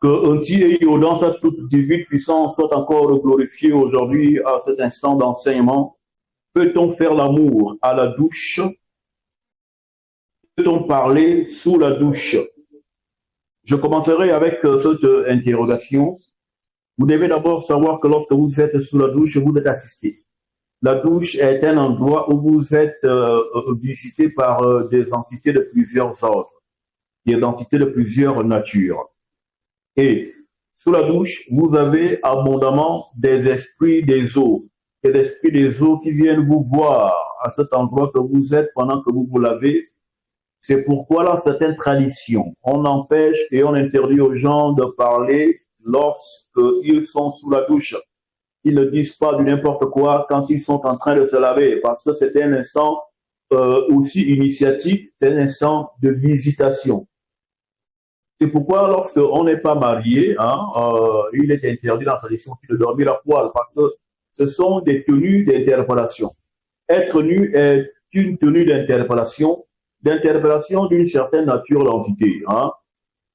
Que Unti et Yo, dans sa toute divine puissance, soit encore glorifié aujourd'hui à cet instant d'enseignement. Peut-on faire l'amour à la douche? Peut-on parler sous la douche? Je commencerai avec cette interrogation. Vous devez d'abord savoir que lorsque vous êtes sous la douche, vous êtes assisté. La douche est un endroit où vous êtes visité par des entités de plusieurs ordres, des entités de plusieurs natures. Et sous la douche, vous avez abondamment des esprits des eaux, des esprits des eaux qui viennent vous voir à cet endroit que vous êtes pendant que vous vous lavez. C'est pourquoi dans certaines traditions, on empêche et on interdit aux gens de parler lorsqu'ils sont sous la douche. Ils ne disent pas du n'importe quoi quand ils sont en train de se laver, parce que c'est un instant aussi initiatique, c'est un instant de visitation. C'est pourquoi lorsqu'on n'est pas marié, il est interdit dans la tradition de dormir à poil, parce que ce sont des tenues d'interpellation. Être nu est une tenue d'interpellation d'une certaine nature d'entité.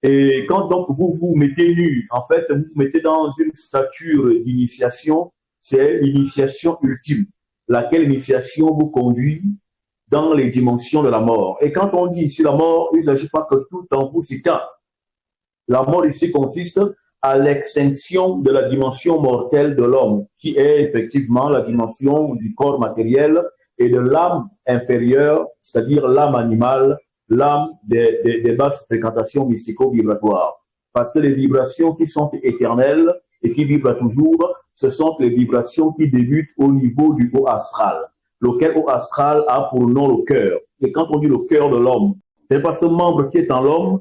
Et quand donc vous vous mettez nu, en fait, vous vous mettez dans une stature d'initiation, c'est l'initiation ultime, laquelle initiation vous conduit dans les dimensions de la mort. Et quand on dit ici la mort, il ne s'agit pas que tout en vous s'éteint. La mort ici consiste à l'extinction de la dimension mortelle de l'homme, qui est effectivement la dimension du corps matériel et de l'âme inférieure, c'est-à-dire l'âme animale, l'âme des basses fréquentations mystico-vibratoires. Parce que les vibrations qui sont éternelles et qui vibrent toujours, ce sont les vibrations qui débutent au niveau du haut astral, lequel haut astral a pour nom le cœur. Et quand on dit le cœur de l'homme, ce n'est pas ce membre qui est en l'homme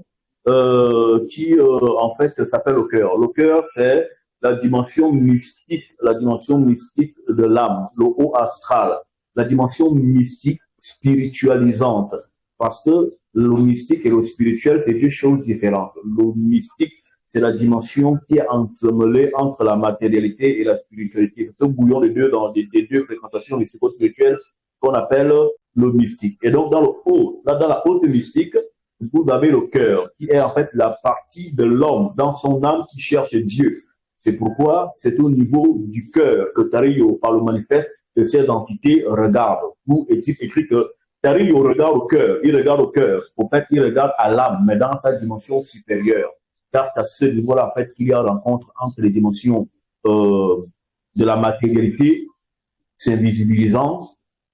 qui en fait s'appelle le cœur. Le cœur, c'est la dimension mystique de l'âme, le haut astral, la dimension mystique spiritualisante. Parce que le mystique et le spirituel, c'est deux choses différentes. Le mystique, c'est la dimension qui est entremêlée entre la matérialité et la spiritualité. C'est un bouillon des deux, dans des deux fréquentations mystico-spirituelles qu'on appelle le mystique. Et donc, dans le haut, là, dans la haute mystique, vous avez le cœur, qui est en fait la partie de l'homme dans son âme qui cherche Dieu. C'est pourquoi c'est au niveau du cœur que Tario, par le manifeste de ces entités, regarde. Où est-il écrit que Tario regarde au cœur, il regarde au cœur. En fait, il regarde à l'âme, mais dans sa dimension supérieure. Car c'est à ce niveau-là, en fait, qu'il y a rencontre entre les dimensions de la matérialité s'invisibilisant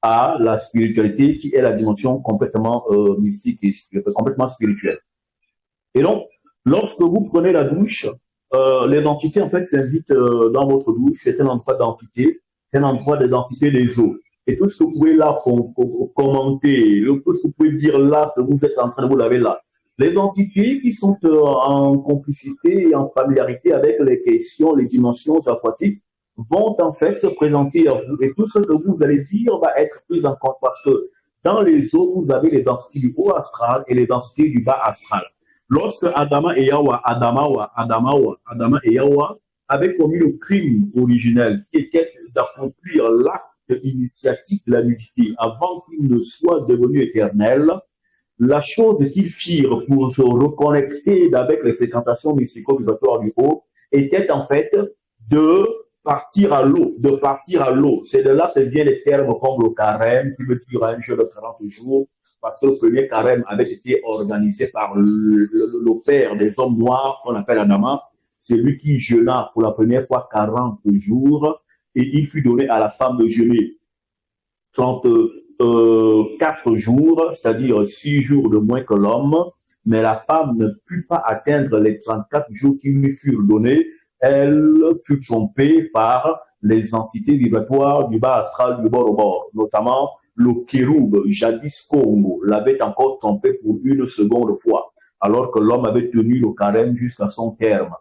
à la spiritualité qui est la dimension complètement mystique et complètement spirituelle. Et donc, lorsque vous prenez la douche, les entités en fait s'invitent dans votre douche. C'est un endroit d'entité, c'est un endroit des entités des eaux. Et tout ce que vous pouvez là commenter, tout ce que vous pouvez dire là que vous êtes en train de vous laver là, les entités qui sont en complicité et en familiarité avec les questions, les dimensions aquatiques, vont en fait se présenter à vous. Et tout ce que vous allez dire va être pris en compte parce que dans les eaux, vous avez les entités du haut astral et les entités du bas astral. Lorsque Adama et Yawa avaient commis le crime originel qui était d'accomplir l'acte initiatique de la nudité avant qu'il ne soit devenu éternel, la chose qu'ils firent pour se reconnecter avec les fréquentations mystico-vibratoires du haut était en fait de partir à l'eau. C'est de là que viennent les termes comme le carême, qui veut dire un jeu de 40 jours, parce que le premier carême avait été organisé par le père des hommes noirs, qu'on appelle Adama. C'est lui qui jeûna pour la première fois 40 jours, et il fut donné à la femme de jeûner 34 jours, c'est-à-dire 6 jours de moins que l'homme, mais la femme ne put pas atteindre les 34 jours qui lui furent donnés. Elle fut trompée par les entités vibratoires du bas astral du bord au bord, notamment le kéroub, jadis Congo, l'avait encore trompé pour une seconde fois, alors que l'homme avait tenu le carême jusqu'à son terme.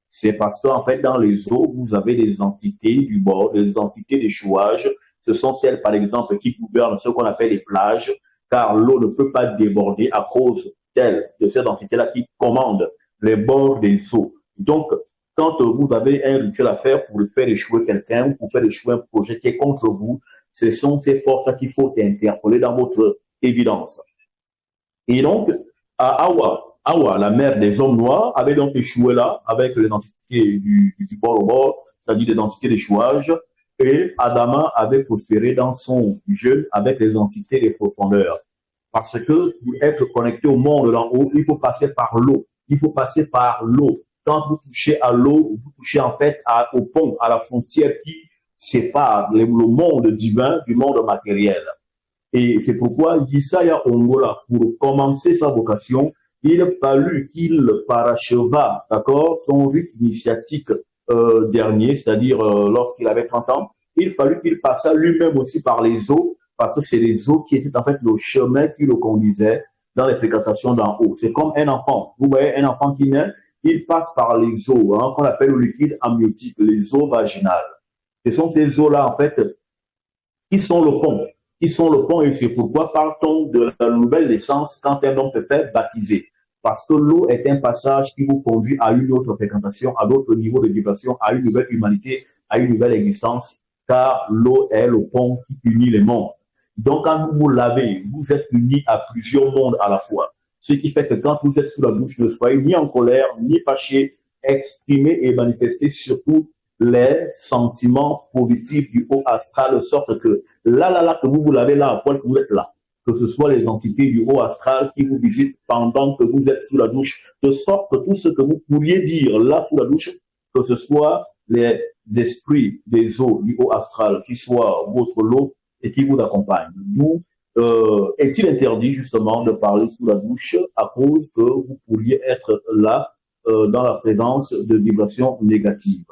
C'est parce qu'en fait, dans les eaux, vous avez des entités du bord, des entités d'échouage. Ce sont elles, par exemple, qui gouvernent ce qu'on appelle les plages, car l'eau ne peut pas déborder à cause de ces entités-là qui commandent les bords des eaux. Donc, quand vous avez un rituel à faire pour faire échouer quelqu'un ou pour faire échouer un projet qui est contre vous, ce sont ces forces-là qu'il faut interpeller dans votre évidence. Et donc, à Hawa, la mère des hommes noirs, avait donc échoué là avec l'identité du bord au bord, c'est-à-dire l'identité d'échouage, et Adama avait prospéré dans son jeûne avec l'identité des profondeurs. Parce que pour être connecté au monde d'en haut, il faut passer par l'eau. Il faut passer par l'eau. Quand vous touchez à l'eau, vous touchez en fait au pont, à la frontière qui sépare le monde divin du monde matériel. Et c'est pourquoi Yesaya Ongola, pour commencer sa vocation, il a fallu qu'il paracheva, d'accord, son rite initiatique dernier, c'est-à-dire lorsqu'il avait 30 ans, il fallut qu'il passât lui-même aussi par les eaux, parce que c'est les eaux qui étaient en fait le chemin qui le conduisait dans les fréquentations d'en haut. C'est comme un enfant. Vous voyez, un enfant qui naît, il passe par les eaux, hein, qu'on appelle le liquide amniotique, les eaux vaginales. Ce sont ces eaux-là, en fait, qui sont le pont. Qui sont le pont, et c'est pourquoi parle-t-on de la nouvelle naissance quand un homme se fait baptiser. Parce que l'eau est un passage qui vous conduit à une autre fréquentation, à d'autres niveaux de vibration, à une nouvelle humanité, à une nouvelle existence, car l'eau est le pont qui unit les mondes. Donc, quand vous vous lavez, vous êtes unis à plusieurs mondes à la fois. Ce qui fait que quand vous êtes sous la douche, ne soyez ni en colère, ni fâché, exprimez et manifestez surtout les sentiments positifs du haut astral, de sorte que là, que vous vous lavez là, à poil que vous êtes là, que ce soit les entités du haut astral qui vous visitent pendant que vous êtes sous la douche, de sorte que tout ce que vous pourriez dire là sous la douche, que ce soit les esprits des eaux du haut astral qui soient votre lot et qui vous accompagnent. D'où est-il interdit justement de parler sous la douche à cause que vous pourriez être là dans la présence de vibrations négatives.